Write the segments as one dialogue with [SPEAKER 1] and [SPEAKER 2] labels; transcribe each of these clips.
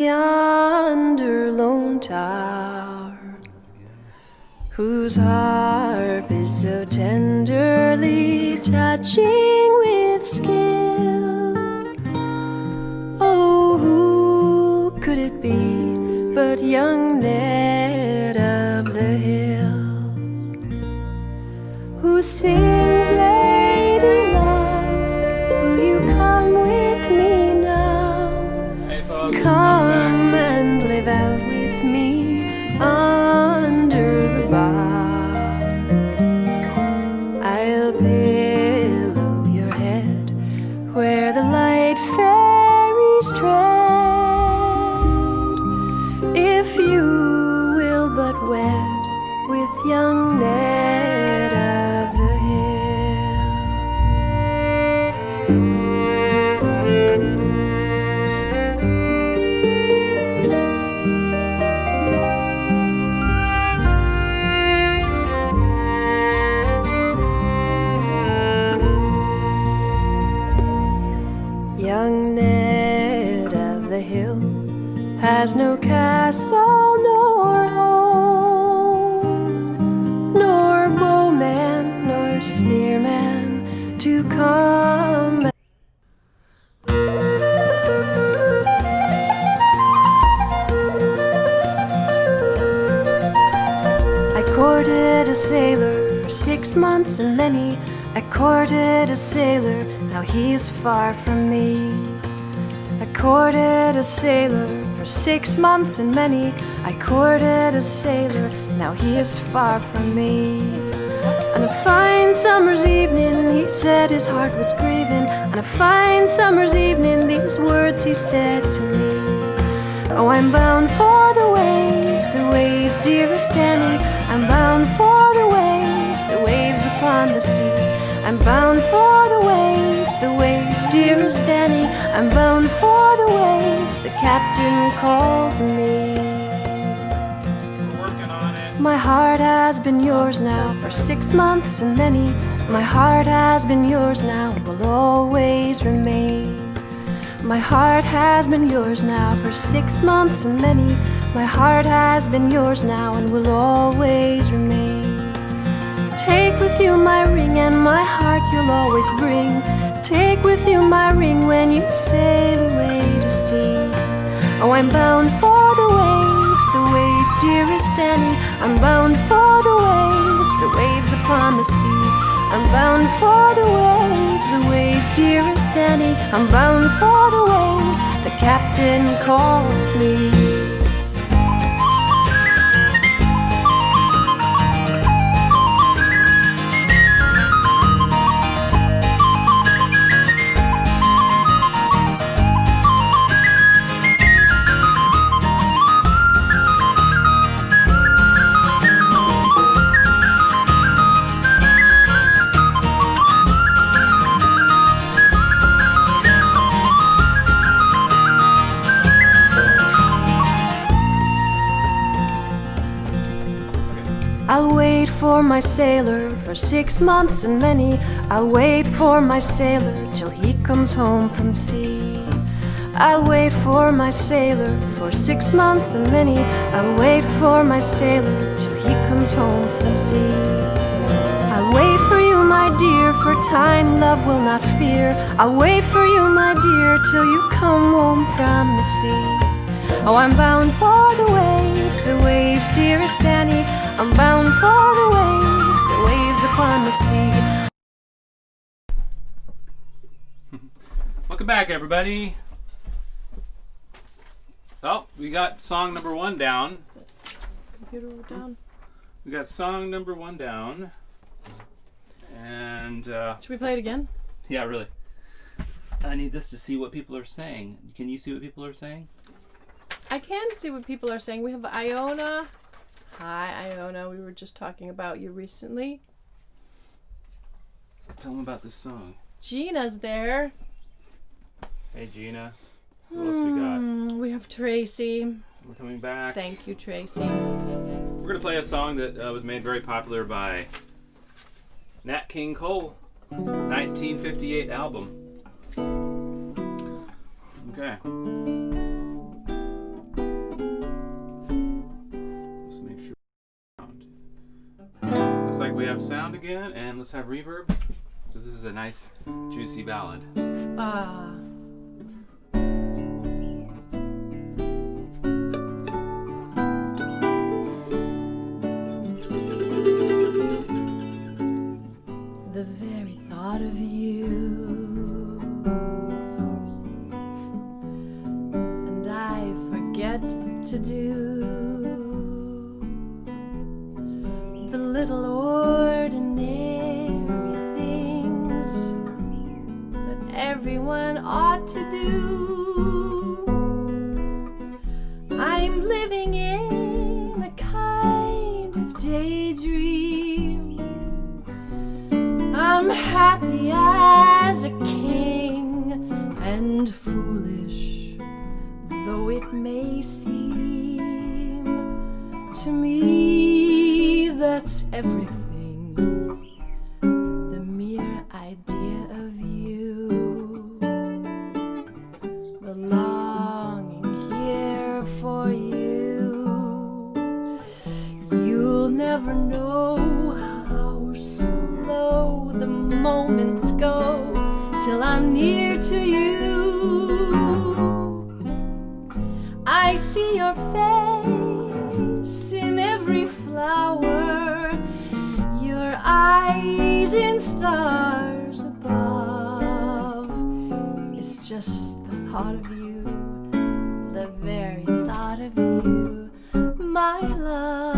[SPEAKER 1] Yonder lone tower, whose harp is so tenderly touching with skill. Oh, who could it be but young Ned of the Hill, who sings, "Lady love, will you come with me now?
[SPEAKER 2] Hey folks,
[SPEAKER 1] Come and live out with me under the bar. I'll pillow your head where the light fairies tread, if you will but wed with young Ned of the Young Ned of the Hill has no castle nor home, nor bowman nor spearman to come. I courted a sailor for 6 months and many. I courted a sailor, now he's far from me. I courted a sailor for 6 months and many. I courted a sailor, now he is far from me. On a fine summer's evening, he said his heart was grieving. On a fine summer's evening, these words he said to me: "Oh, I'm bound for the waves, dearest Annie. I'm bound for the waves upon the sea. I'm bound for the waves, dearest Annie. I'm bound for the waves, the captain calls me."
[SPEAKER 2] we're working on it.
[SPEAKER 1] My heart has been yours now for 6 months and many. My heart has been yours now and will always remain. My heart has been yours now for 6 months and many. My heart has been yours now and will always remain. Take with you my ring and my heart you'll always bring. Take with you my ring when you sail away to sea. Oh, I'm bound for the waves, dearest Annie. I'm bound for the waves upon the sea. I'm bound for the waves, dearest Annie. I'm bound for the waves, the captain calls me. I'll wait for my sailor for 6 months and many. I'll wait for my sailor till he comes home from sea. I'll wait for my sailor for 6 months and many. I'll wait for my sailor till he comes home from sea. I'll wait for you, my dear, for time love will not fear. I'll wait for you, my dear, till you come home from the sea. Oh, I'm bound for the waves, dearest Annie. I'm bound for the waves upon the sea.
[SPEAKER 2] Welcome back, everybody. Oh, we got song number 1 down.
[SPEAKER 1] Computer down.
[SPEAKER 2] We got song number 1 down. And,
[SPEAKER 1] Should we play it again?
[SPEAKER 2] yeah, really. I need this to see what people are saying. Can you see what people are saying?
[SPEAKER 3] I can see what people are saying. We have Iona. Hi, Iona. We were just talking about you recently.
[SPEAKER 2] Tell them about this song.
[SPEAKER 3] Gina's there.
[SPEAKER 2] Hey, Gina. Who else we got?
[SPEAKER 3] We have Tracy.
[SPEAKER 2] We're coming back.
[SPEAKER 3] Thank you, Tracy.
[SPEAKER 2] We're going to play a song that was made very popular by Nat King Cole. 1958 album. Okay. we have sound again, and let's have reverb, because this is a nice, juicy ballad.
[SPEAKER 3] Ah. The very thought of you, and I forget to do the little ordinary things that everyone ought to do. I'm living in a kind of daydream. I'm happy as a king, and foolish though it may seem to me, that's everything. The mere idea of you, the longing here for you. You'll never know how slow the moments go till I'm near to you. I see your face in every flower, your eyes in stars above. It's just the thought of you, the very thought of you, my love.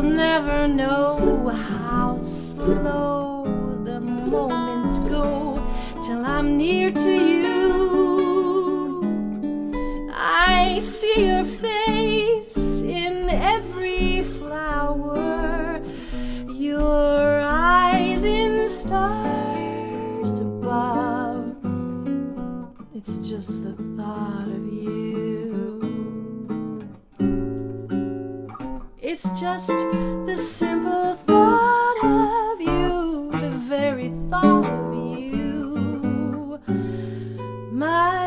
[SPEAKER 3] Never know how slow the moments go till I'm near to you. I see your face in every flower, your eyes in stars above. It's just the thought of you. It's just the simple thought of you, the very thought of you, my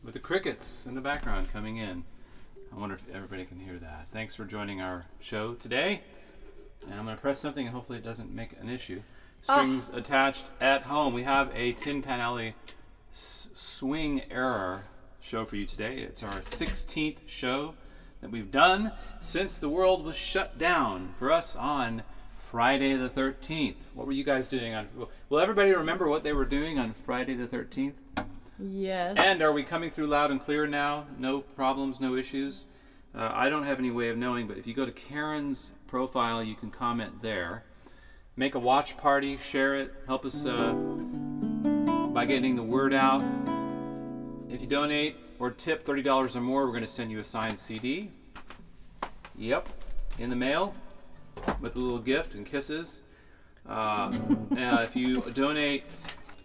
[SPEAKER 2] With the crickets in the background coming in. I wonder if everybody can hear that. Thanks for joining our show today. And I'm going to press something and hopefully it doesn't make an issue. Strings attached at home. We have a Tin Pan Alley swing era show for you today. It's our 16th show that we've done since the world was shut down for us on Friday the 13th. What were you guys doing on... Will everybody remember what they were doing on Friday the 13th?
[SPEAKER 3] Yes.
[SPEAKER 2] And are we coming through loud and clear now? No problems, no issues? I don't have any way of knowing, but if you go to Karen's profile, you can comment there. Make a watch party, share it, help us by getting the word out. If you donate or tip $30 or more, we're going to send you a signed CD. Yep, in the mail with a little gift and kisses. If you donate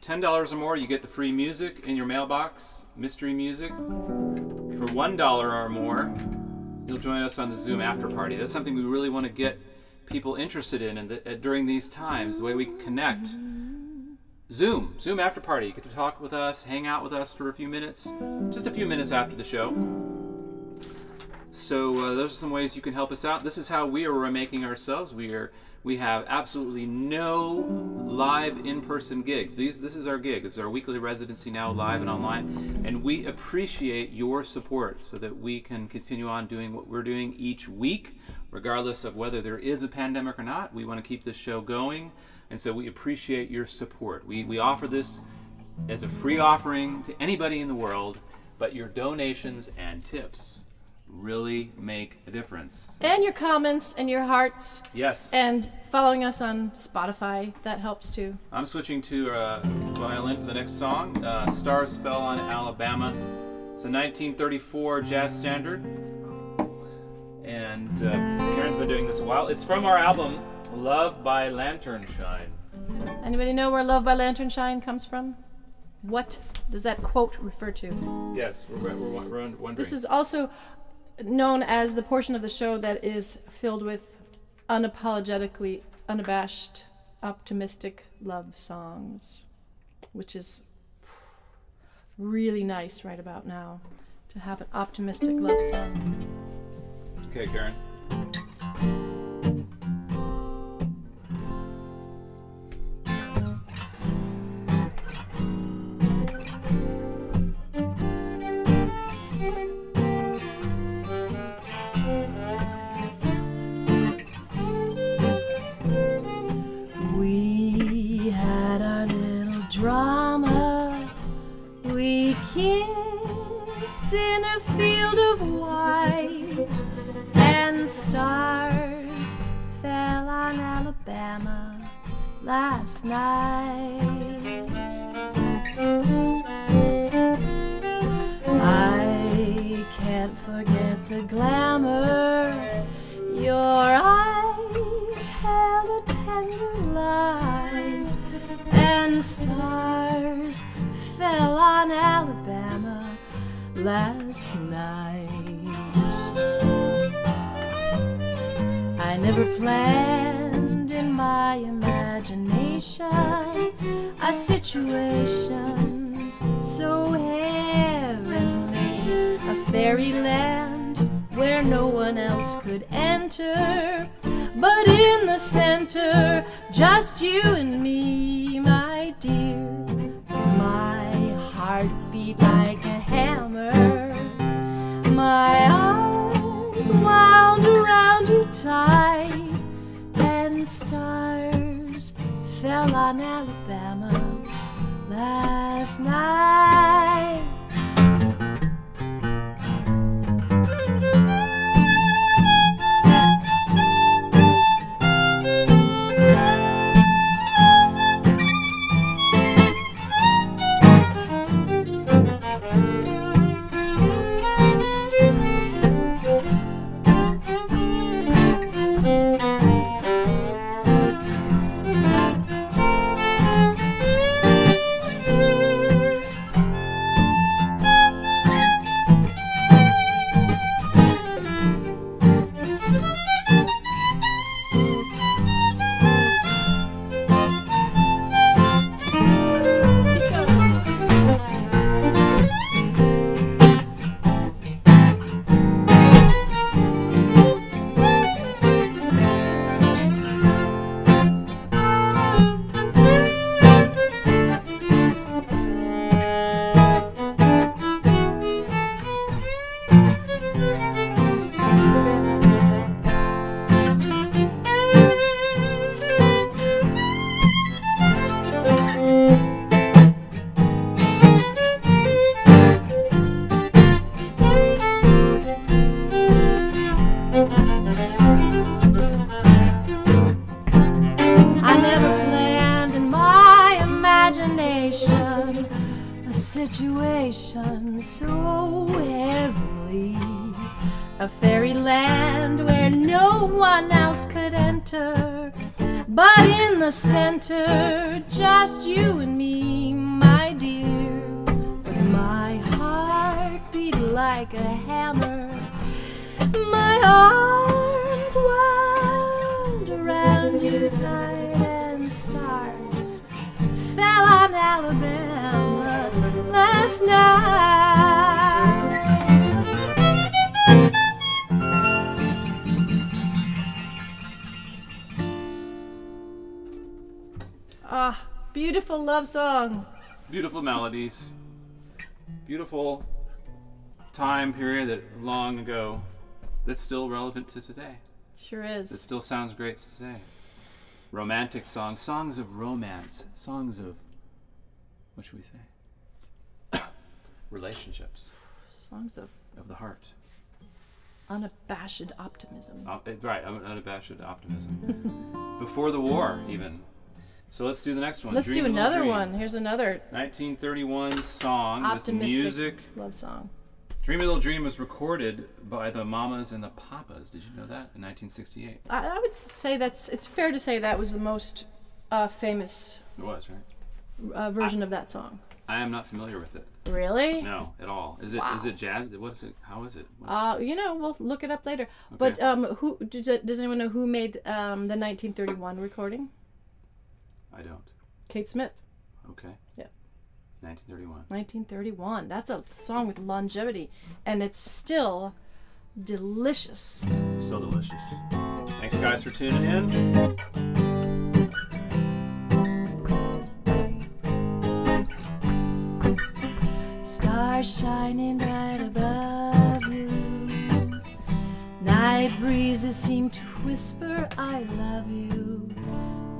[SPEAKER 2] $10 or more, you get the free music in your mailbox, mystery music. For $1 or more, you'll join us on the Zoom after party. That's something we really want to get people interested in during these times, the way we can connect. Zoom after party. You get to talk with us, hang out with us for a few minutes, just a few minutes after the show. So those are some ways you can help us out. This is how we are remaking ourselves. We have absolutely no live in-person gigs. This is our gig. This is our weekly residency now, live and online. And we appreciate your support so that we can continue on doing what we're doing each week, regardless of whether there is a pandemic or not. We want to keep this show going, and so we appreciate your support. We offer this as a free offering to anybody in the world, but your donations and tips really make a difference.
[SPEAKER 3] And your comments and your hearts.
[SPEAKER 2] Yes.
[SPEAKER 3] And following us on Spotify, that helps too.
[SPEAKER 2] I'm switching to violin for the next song. Stars Fell on Alabama. It's a 1934 jazz standard. And Karen's been doing this a while. It's from our album, Love by Laternshine.
[SPEAKER 3] Anybody know where Love by Laternshine comes from? What does that quote refer to?
[SPEAKER 2] Yes, we're wondering.
[SPEAKER 3] This is also known as the portion of the show that is filled with unapologetically unabashed, optimistic love songs, which is really nice right about now to have an optimistic love song.
[SPEAKER 2] Okay, Karen.
[SPEAKER 3] We had our little drama. We kissed in a field of white, and stars fell on Alabama last night. I can't forget the glamour. Your eyes held a tender light, and stars fell on Alabama last night. I never planned in my imagination a situation so heavenly, a fairyland where no one else could enter, but in the center, just you and me, my dear. My heart beat like a hammer, my arms wound around you tight, and stars fell on Alabama last night. Situation so heavenly, a fairyland where no one else could enter, but in the center, just you and me, my dear. But my heart beat like a hammer, my arms wound around you tight, and stars fell on Alabama last night. beautiful love song.
[SPEAKER 2] Beautiful melodies. Beautiful time period that long ago that's still relevant to today.
[SPEAKER 3] Sure is.
[SPEAKER 2] That still sounds great today. Romantic songs, songs of romance, songs of, what should we say? Relationships.
[SPEAKER 3] Songs of
[SPEAKER 2] the heart.
[SPEAKER 3] unabashed optimism.
[SPEAKER 2] Right, unabashed optimism. Before the war, even. So let's do the next one.
[SPEAKER 3] Let's
[SPEAKER 2] Dream
[SPEAKER 3] do
[SPEAKER 2] a Little
[SPEAKER 3] another
[SPEAKER 2] Dream.
[SPEAKER 3] one. Here's another
[SPEAKER 2] 1931 song
[SPEAKER 3] optimistic
[SPEAKER 2] with music.
[SPEAKER 3] love song.
[SPEAKER 2] Dream a Little Dream was recorded by the Mamas and the Papas. Did you know that? In 1968.
[SPEAKER 3] I would say it's fair to say that was the most famous
[SPEAKER 2] It was, right?
[SPEAKER 3] version of that song.
[SPEAKER 2] I am not familiar with it.
[SPEAKER 3] Really?
[SPEAKER 2] No, at all. Is it?
[SPEAKER 3] Wow.
[SPEAKER 2] Is it jazz? What is it? How is it?
[SPEAKER 3] We'll look it up later.
[SPEAKER 2] Okay.
[SPEAKER 3] But who does anyone know who made the 1931 recording?
[SPEAKER 2] I don't.
[SPEAKER 3] Kate Smith.
[SPEAKER 2] Okay.
[SPEAKER 3] Yeah.
[SPEAKER 2] 1931.
[SPEAKER 3] 1931. That's a song with longevity, and it's still delicious.
[SPEAKER 2] So delicious. Thanks, guys, for tuning in.
[SPEAKER 1] Stars shining bright above you. Night breezes seem to whisper, I love you.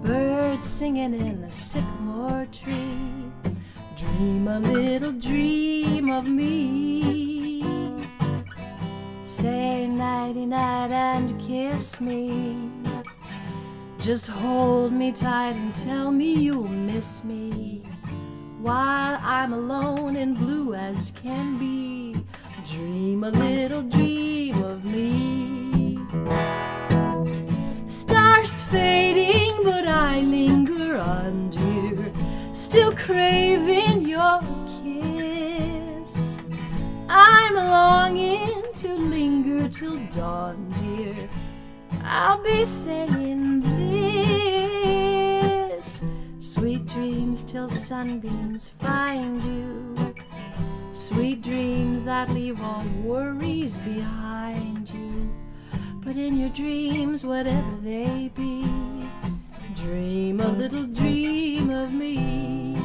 [SPEAKER 1] Birds singing in the sycamore tree. Dream a little dream of me. Say nighty night and kiss me. Just hold me tight and tell me you'll miss me. While I'm alone and blue as can be, dream a little dream of me. Stars fading, but I linger on, dear, still craving your kiss. I'm longing to linger till dawn, dear. I'll be saying this. Sweet dreams till sunbeams find you. Sweet dreams that leave all worries behind you. But in your dreams, whatever they be, dream a little dream of me.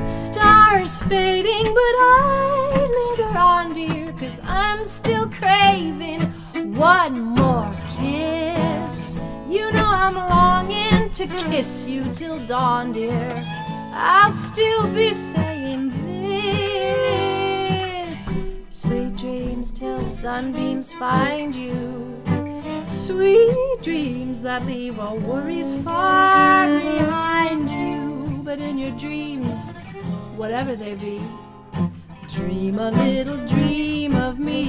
[SPEAKER 1] Stars fading, but I linger on, dear, 'cause I'm still craving one more kiss. You know I'm longing to kiss you till dawn, dear. I'll still be saying this. Sweet dreams till sunbeams find you. Sweet dreams that leave all worries far behind you. But in your dreams, whatever they be, dream a little dream of me.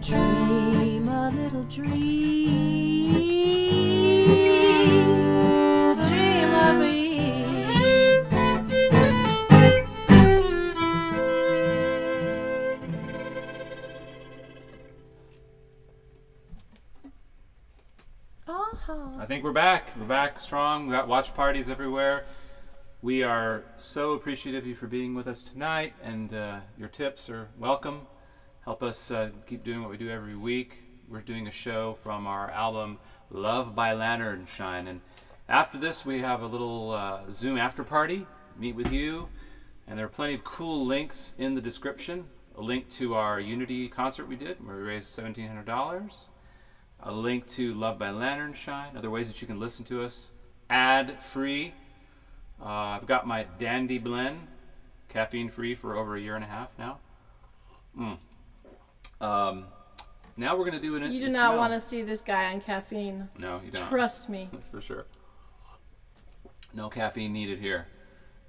[SPEAKER 1] Dream a little dream. Dream of me.
[SPEAKER 2] I think we're back. We're back strong. We got watch parties everywhere. We are so appreciative of you for being with us tonight, and your tips are welcome. Help us keep doing what we do every week. We're doing a show from our album Love by Laternshine, and after this we have a little Zoom after party, meet with you, and there are plenty of cool links in the description. A link to our Unity concert we did where we raised $1,700. A link to Love by Laternshine, other ways that you can listen to us ad-free. I've got my Dandy Blend, caffeine-free for over 1.5 years now. Now we're going to do an
[SPEAKER 3] You do not want to see this guy on caffeine.
[SPEAKER 2] No, you don't.
[SPEAKER 3] Trust me.
[SPEAKER 2] That's for sure. No caffeine needed here.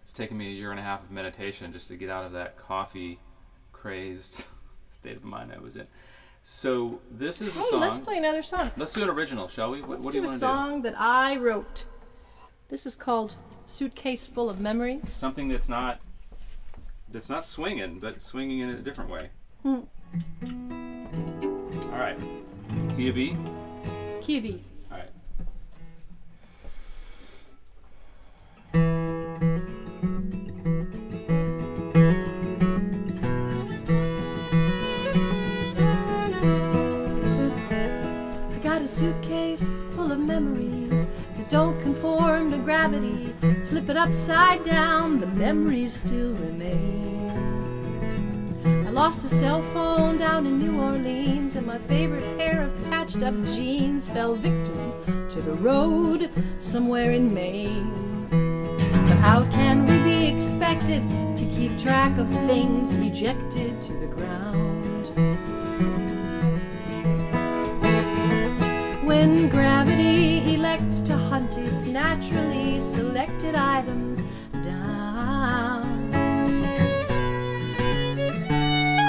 [SPEAKER 2] It's taken me 1.5 years of meditation just to get out of that coffee-crazed state of mind I was in. So this is a
[SPEAKER 3] Hey,
[SPEAKER 2] song.
[SPEAKER 3] let's play another song.
[SPEAKER 2] Let's do an original, shall we? What do you
[SPEAKER 3] Let's do a
[SPEAKER 2] want to
[SPEAKER 3] song that I wrote. This is called Suitcase Full of Memories.
[SPEAKER 2] Something that's not swinging, but swinging in a different way. All right. Key of E.
[SPEAKER 3] Key of E.
[SPEAKER 2] All right.
[SPEAKER 3] I got a suitcase full of memories that don't conform to gravity. Flip it upside down, the memories still remain. I lost a cell phone down in New Orleans, and my favorite pair of patched up jeans fell victim to the road somewhere in Maine. But how can we be expected to keep track of things ejected to the ground? When gravity elects to hunt its naturally selected items down.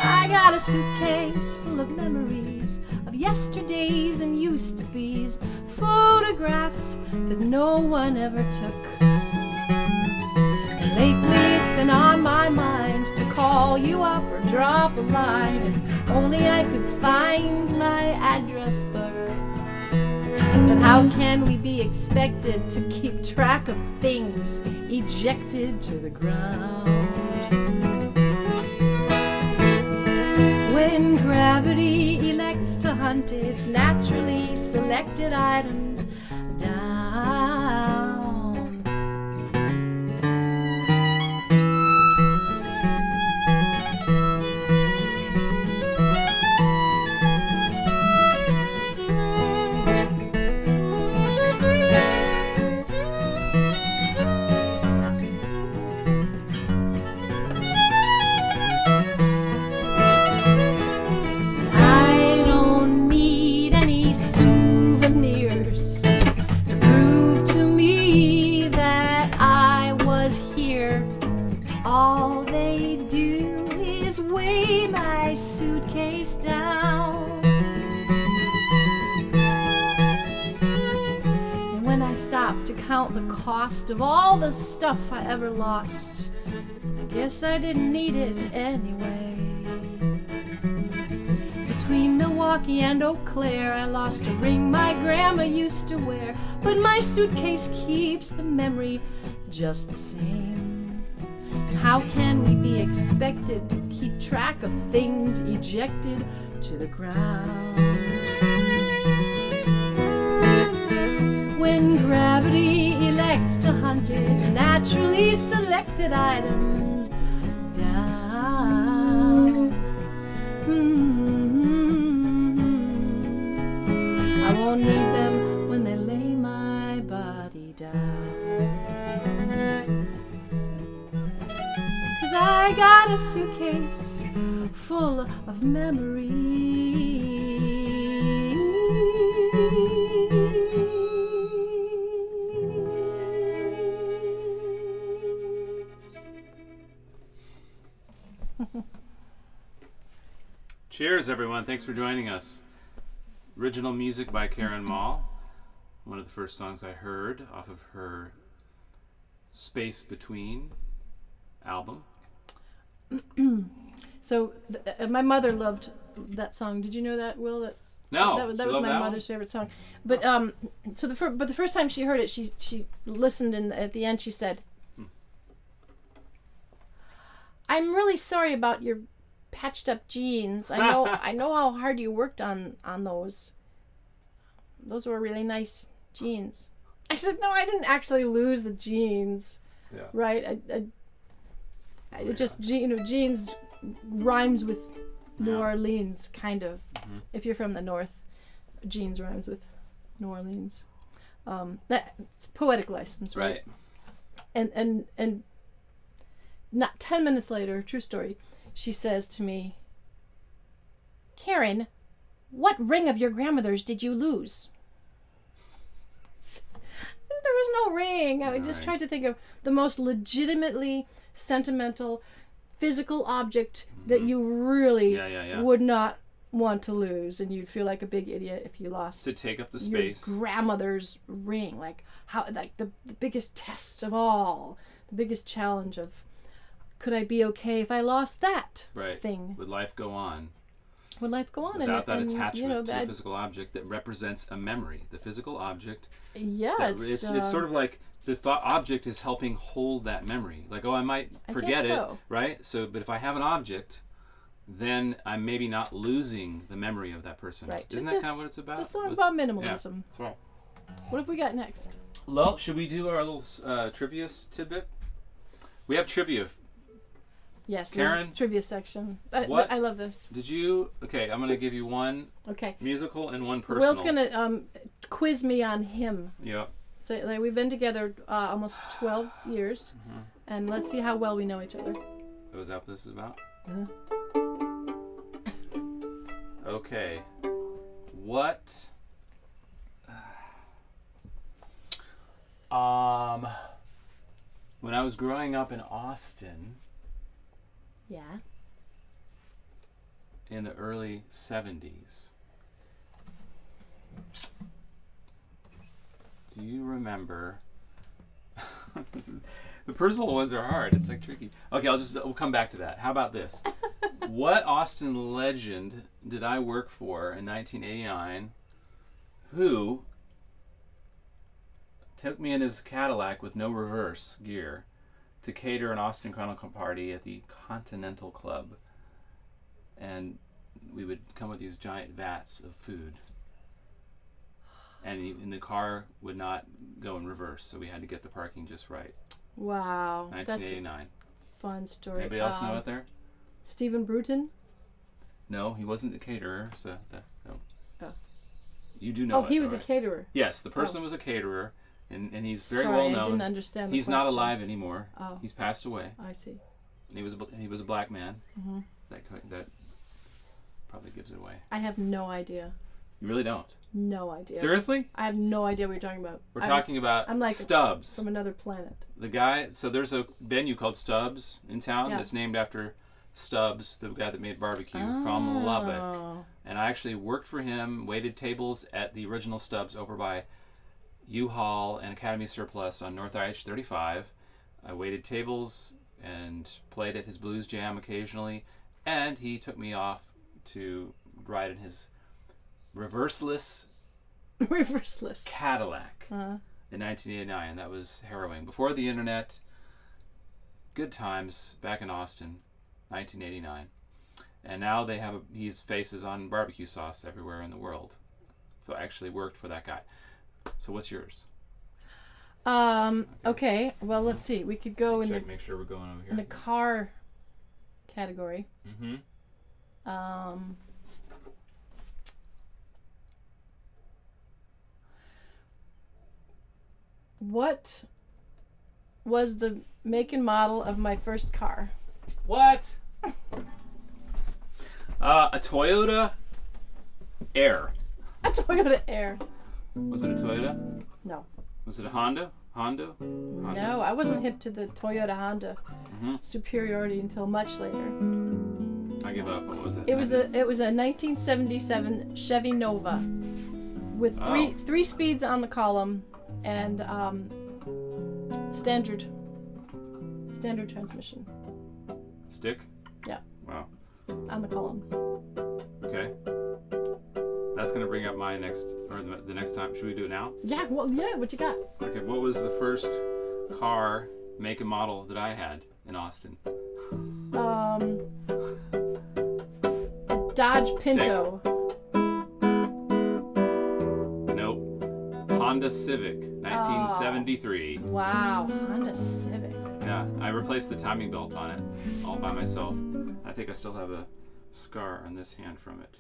[SPEAKER 3] I got a suitcase full of memories of yesterdays and used to be's, photographs that no one ever took. And lately it's been on my mind to call you up or drop a line, if only I could find my address book. But how can we be expected to keep track of things ejected to the ground? When gravity elects to hunt its naturally selected items down. I don't need any souvenirs to prove to me that I was here. All they do is weigh my suitcase down. And when I stop to count the cost of all the stuff I ever lost, I guess I didn't need it anyway. Between Milwaukee and Eau Claire, I lost a ring my grandma used to wear, but my suitcase keeps the memory just the same. And how can we be expected to keep track of things ejected to the ground? When gravity elects to hunt its naturally selected items down. I won't need them when they lay my body down. 'Cause I got a suitcase full of memories.
[SPEAKER 2] Cheers, everyone. Thanks for joining us. Original music by Karen Mall. One of the first songs I heard off of her Space Between album.
[SPEAKER 3] So my mother loved that song. Did you know that, Will?
[SPEAKER 2] No,
[SPEAKER 3] that was my mother's favorite song. But so the first time she heard it, she listened, and at the end she said, "I'm really sorry about your patched up jeans. I know how hard you worked on those. Those were really nice jeans." I said, "No, I didn't actually lose the jeans."
[SPEAKER 2] Yeah.
[SPEAKER 3] Right? It just jeans rhymes with New Orleans, kind of.
[SPEAKER 2] Mm-hmm.
[SPEAKER 3] If you're from the north, jeans rhymes with New Orleans. It's poetic license, right? And not 10 minutes later, true story, she says to me, "Karen, what ring of your grandmother's did you lose?" There was no ring. I just tried to think of the most legitimately sentimental physical object that you really
[SPEAKER 2] Yeah.
[SPEAKER 3] would not want to lose, and you'd feel like a big idiot if you lost
[SPEAKER 2] To take up the
[SPEAKER 3] your
[SPEAKER 2] space.
[SPEAKER 3] grandmother's ring. Like the biggest test of all, the biggest challenge of, could I be okay if I lost that
[SPEAKER 2] Right.
[SPEAKER 3] thing?
[SPEAKER 2] Would life go on?
[SPEAKER 3] Would life go on?
[SPEAKER 2] Without that
[SPEAKER 3] and,
[SPEAKER 2] attachment
[SPEAKER 3] you know,
[SPEAKER 2] to
[SPEAKER 3] that,
[SPEAKER 2] a physical object that represents a memory. The physical object.
[SPEAKER 3] yeah,
[SPEAKER 2] It's sort of like the thought object is helping hold that memory. Like, oh, I might
[SPEAKER 3] I
[SPEAKER 2] forget
[SPEAKER 3] guess
[SPEAKER 2] it,
[SPEAKER 3] so.
[SPEAKER 2] right? So, but if I have an object, then I'm maybe not losing the memory of that person.
[SPEAKER 3] Right.
[SPEAKER 2] Isn't that kind of what it's about?
[SPEAKER 3] It's a song
[SPEAKER 2] With-
[SPEAKER 3] about
[SPEAKER 2] Yeah,
[SPEAKER 3] minimalism.
[SPEAKER 2] that's right.
[SPEAKER 3] What have we got next?
[SPEAKER 2] Well, should we do our little trivia tidbit? We have trivia.
[SPEAKER 3] Yes,
[SPEAKER 2] Karen?
[SPEAKER 3] trivia section.
[SPEAKER 2] What?
[SPEAKER 3] I love this.
[SPEAKER 2] Did you? Okay, I'm going to give you one
[SPEAKER 3] Okay.
[SPEAKER 2] musical and one personal.
[SPEAKER 3] Will's gonna quiz me on him.
[SPEAKER 2] Yep.
[SPEAKER 3] So like, we've been together almost 12 years,
[SPEAKER 2] Mm-hmm.
[SPEAKER 3] and let's see how well we know each other.
[SPEAKER 2] Oh, is that what this is about?
[SPEAKER 3] Uh-huh.
[SPEAKER 2] Okay. What? When I was growing up in Austin
[SPEAKER 3] Yeah.
[SPEAKER 2] in the early 70s, do you remember? The personal ones are hard. It's like tricky. Okay, we'll come back to that. How about this? What Austin legend did I work for in 1989 who took me in his Cadillac with no reverse gear to cater an Austin Chronicle party at the Continental Club? And we would come with these giant vats of food. And the car would not go in reverse, so we had to get the parking just right.
[SPEAKER 3] Wow. That's a
[SPEAKER 2] 1989.
[SPEAKER 3] fun story.
[SPEAKER 2] Anybody else know it there?
[SPEAKER 3] Stephen Bruton?
[SPEAKER 2] No, he wasn't the caterer, so no.
[SPEAKER 3] Oh.
[SPEAKER 2] You do know.
[SPEAKER 3] Oh, he
[SPEAKER 2] it,
[SPEAKER 3] was
[SPEAKER 2] though,
[SPEAKER 3] a
[SPEAKER 2] right?
[SPEAKER 3] caterer.
[SPEAKER 2] Yes, the person was a caterer, and he's very
[SPEAKER 3] Sorry,
[SPEAKER 2] well
[SPEAKER 3] I
[SPEAKER 2] known.
[SPEAKER 3] didn't understand the
[SPEAKER 2] He's not
[SPEAKER 3] question.
[SPEAKER 2] alive anymore.
[SPEAKER 3] Oh.
[SPEAKER 2] He's passed away.
[SPEAKER 3] I see.
[SPEAKER 2] And he was a black man.
[SPEAKER 3] Mm-hmm.
[SPEAKER 2] That probably gives it away.
[SPEAKER 3] I have no idea.
[SPEAKER 2] You really don't.
[SPEAKER 3] No idea.
[SPEAKER 2] Seriously?
[SPEAKER 3] I have no idea what you're talking about.
[SPEAKER 2] We're talking about
[SPEAKER 3] I'm like
[SPEAKER 2] Stubbs.
[SPEAKER 3] from another planet.
[SPEAKER 2] The guy. So there's a venue called Stubbs in town
[SPEAKER 3] Yeah.
[SPEAKER 2] that's named after Stubbs, the guy that made barbecue from Lubbock.
[SPEAKER 3] Oh.
[SPEAKER 2] And I actually worked for him, waited tables at the original Stubbs over by U-Haul and Academy Surplus on North IH-35. I waited tables and played at his blues jam occasionally, and he took me off to ride in his reverseless
[SPEAKER 3] Reverseless.
[SPEAKER 2] Cadillac
[SPEAKER 3] Uh-huh.
[SPEAKER 2] in 1989. That was harrowing. Before the internet, good times back in Austin, 1989. And now they have his face is on barbecue sauce everywhere in the world. So I actually worked for that guy. So what's yours?
[SPEAKER 3] Okay. Well, let's see. We could go
[SPEAKER 2] Make sure we're going over
[SPEAKER 3] in the
[SPEAKER 2] here.
[SPEAKER 3] car category.
[SPEAKER 2] Mm-hmm.
[SPEAKER 3] What was the make and model of my first car?
[SPEAKER 2] What? A Toyota Air.
[SPEAKER 3] A Toyota Air.
[SPEAKER 2] Was it a Toyota?
[SPEAKER 3] No.
[SPEAKER 2] Was it a Honda? Honda?
[SPEAKER 3] No, I wasn't hip to the Toyota Honda superiority until much later.
[SPEAKER 2] I give up. What was it?
[SPEAKER 3] It was a 1977 Chevy Nova with three speeds on the column and standard transmission.
[SPEAKER 2] Stick?
[SPEAKER 3] Yeah,
[SPEAKER 2] Wow.
[SPEAKER 3] on the column.
[SPEAKER 2] Okay. That's gonna bring up my next, or the next time. Should we do it now?
[SPEAKER 3] Yeah, well, yeah. What you got?
[SPEAKER 2] Okay. What was the first car, make and model that I had in Austin?
[SPEAKER 3] A Dodge Pinto.
[SPEAKER 2] Nope. Honda Civic, 1973.
[SPEAKER 3] Wow, Honda Civic.
[SPEAKER 2] Yeah, I replaced the timing belt on it all by myself. I think I still have a scar on this hand from it.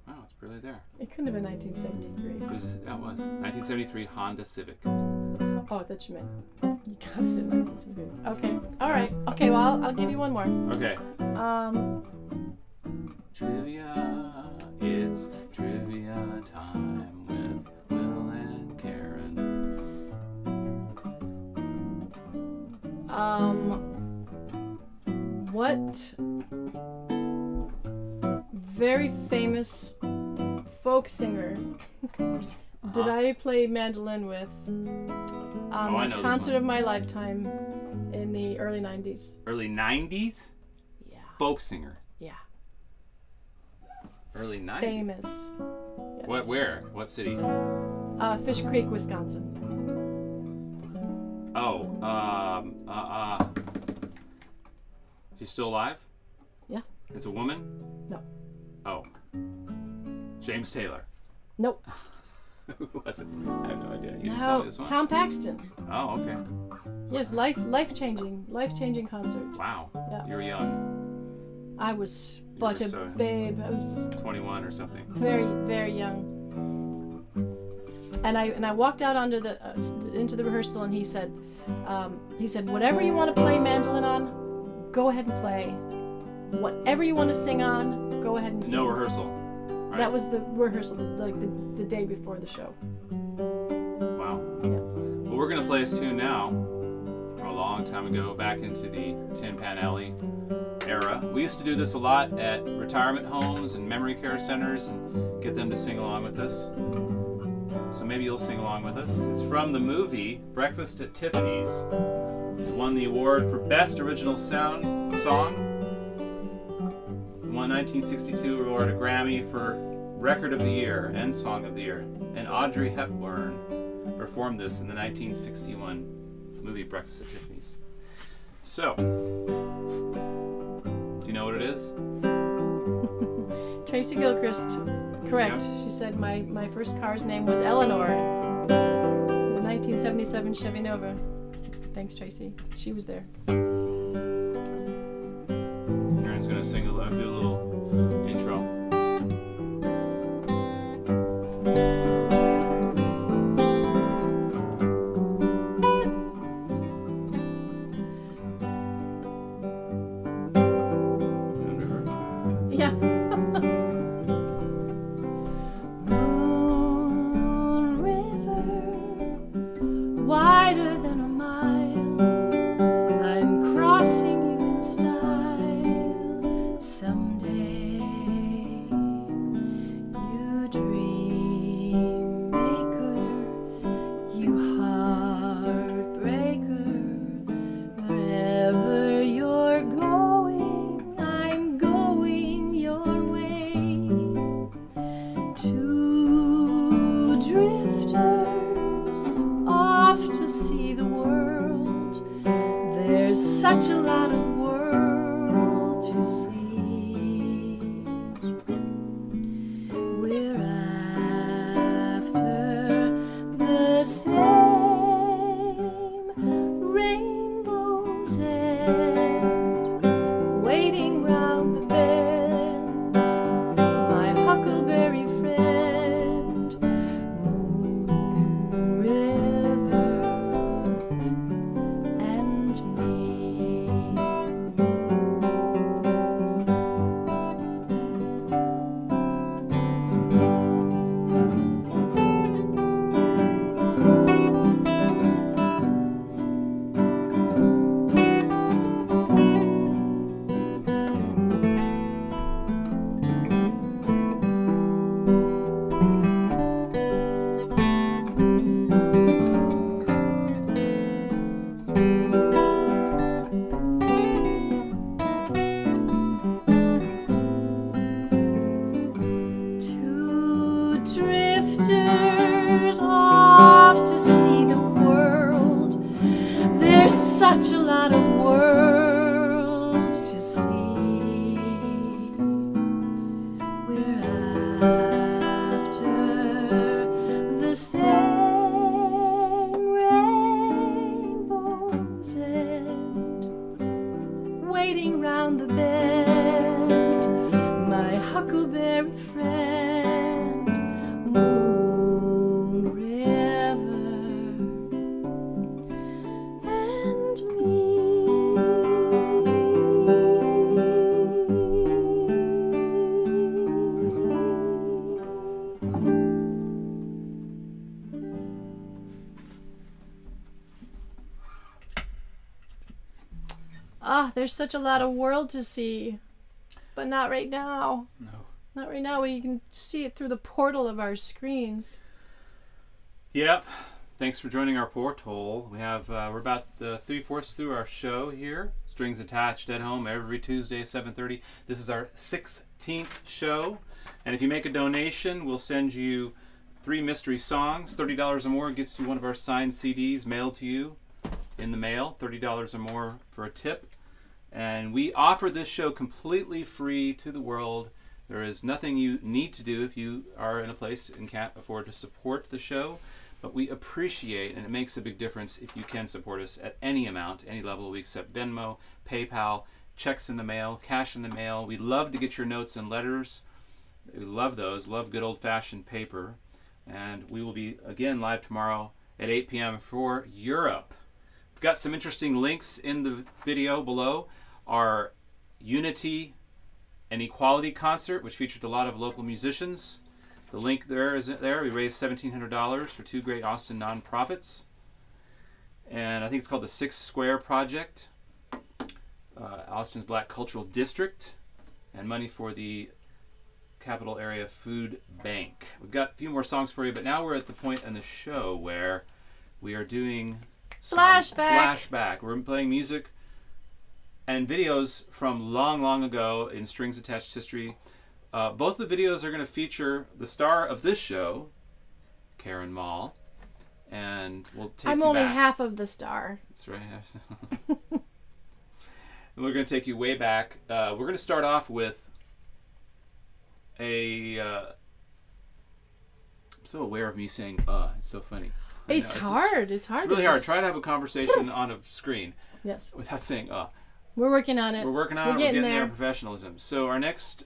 [SPEAKER 2] Wow, it's really there.
[SPEAKER 3] It couldn't have been 1973.
[SPEAKER 2] It was 1973 Honda Civic.
[SPEAKER 3] Oh, I thought you meant you got it in 1973. Okay, all right. Okay, well, I'll give you one more.
[SPEAKER 2] Okay. Trivia, it's trivia time with Will and Karen.
[SPEAKER 3] What very famous folk singer did I play mandolin with on
[SPEAKER 2] I
[SPEAKER 3] the
[SPEAKER 2] know this
[SPEAKER 3] concert
[SPEAKER 2] one.
[SPEAKER 3] of my lifetime in the early 90s.
[SPEAKER 2] Early 90s?
[SPEAKER 3] Yeah.
[SPEAKER 2] Folk singer.
[SPEAKER 3] Yeah.
[SPEAKER 2] Early 90s?
[SPEAKER 3] Famous. Yes.
[SPEAKER 2] Where? What city?
[SPEAKER 3] Fish Creek, Wisconsin.
[SPEAKER 2] Oh, she's still alive?
[SPEAKER 3] Yeah.
[SPEAKER 2] It's a woman?
[SPEAKER 3] No.
[SPEAKER 2] Oh. James Taylor.
[SPEAKER 3] Nope.
[SPEAKER 2] Who was it? I have no idea. You didn't tell me
[SPEAKER 3] No.
[SPEAKER 2] this one.
[SPEAKER 3] Tom Paxton.
[SPEAKER 2] Oh, okay.
[SPEAKER 3] Yes, life-changing concert.
[SPEAKER 2] Wow.
[SPEAKER 3] Yeah.
[SPEAKER 2] You were young.
[SPEAKER 3] I was
[SPEAKER 2] You
[SPEAKER 3] but
[SPEAKER 2] were
[SPEAKER 3] a
[SPEAKER 2] so-
[SPEAKER 3] babe. I was
[SPEAKER 2] 21 or something.
[SPEAKER 3] very, very young. And I walked out onto the into the rehearsal, and he said, whatever you want to play mandolin on, go ahead and play. Whatever you want to sing on, go ahead and sing.
[SPEAKER 2] No rehearsal. Right?
[SPEAKER 3] That was the rehearsal, like the day before the show.
[SPEAKER 2] Wow.
[SPEAKER 3] Yeah.
[SPEAKER 2] Well, we're going to play a tune now from a long time ago, back into the Tin Pan Alley era. We used to do this a lot at retirement homes and memory care centers and get them to sing along with us. So maybe you'll sing along with us. It's from the movie Breakfast at Tiffany's. It won the award for Best Original Song. Won 1962, awarded a Grammy for Record of the Year and Song of the Year. And Audrey Hepburn performed this in the 1961 movie Breakfast at Tiffany's. So, do you know what it is?
[SPEAKER 3] Tracy Gilchrist, correct.
[SPEAKER 2] Yeah.
[SPEAKER 3] She said my first car's name was Eleanor. The 1977 Chevy Nova. Thanks, Tracy. She was there.
[SPEAKER 2] Aaron's gonna sing do a little intro.
[SPEAKER 3] Yeah. Moon River, wider than a mile. I'm crossing you in style someday. You dream maker, you heartbreaker, wherever you're going, I'm going your way. Two drifters off to see the world. There's such a lot of world to see. We're after the same rainbow's end, waiting round the bend. My huckleberry friend, Moon River, and me. Two drifters off to see the world. There's such a lot of world to see. We're after the same rainbow's end, waiting round the bend. My huckleberry friend, Moon River, and me. Ah, there's such a lot of world to see, but not right now.
[SPEAKER 2] No.
[SPEAKER 3] Not right now. You can see it through the portal of our screens.
[SPEAKER 2] Yep. Thanks for joining our portal. We have we're about 3/4 through our show here. Strings Attached at Home every Tuesday, 7:30. This is our 16th show, and if you make a donation, we'll send you 3 mystery songs. $30 or more gets you one of our signed CDs mailed to you in the mail. $30 or more for a tip, and we offer this show completely free to the world. There is nothing you need to do if you are in a place and can't afford to support the show. But we appreciate, and it makes a big difference if you can support us at any amount, any level. We accept Venmo, PayPal, checks in the mail, cash in the mail. We love to get your notes and letters. We love those. Love good old-fashioned paper. And we will be, again, live tomorrow at 8 p.m. for Europe. We've got some interesting links in the video below. Our Unity and Equality concert, which featured a lot of local musicians. The link there is there. We raised $1,700 for 2 great Austin nonprofits. And I think it's called the 6 Square Project, Austin's Black Cultural District, and money for the Capital Area Food Bank. We've got a few more songs for you, but now we're at the point in the show where we are doing flashback. We're playing music and videos from long, long ago in Strings Attached history. Both the videos are going to feature the star of this show, Karen Mall, and we'll take
[SPEAKER 3] I'm
[SPEAKER 2] you
[SPEAKER 3] only
[SPEAKER 2] back.
[SPEAKER 3] half of the star.
[SPEAKER 2] That's right. And we're going to take you way back. We're going to start off with I'm so aware of me saying it's so funny.
[SPEAKER 3] It's hard. It's hard.
[SPEAKER 2] It's really hard. Try to have a conversation on a screen
[SPEAKER 3] Yes.
[SPEAKER 2] without saying
[SPEAKER 3] We're working on it.
[SPEAKER 2] We're working on it. We're getting there. Professionalism. So our next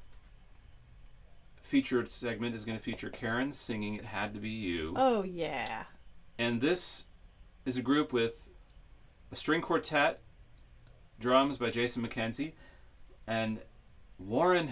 [SPEAKER 2] featured segment is going to feature Karen singing It Had to Be You.
[SPEAKER 3] Oh, yeah.
[SPEAKER 2] And this is a group with a string quartet, drums by Jason McKenzie, and Warren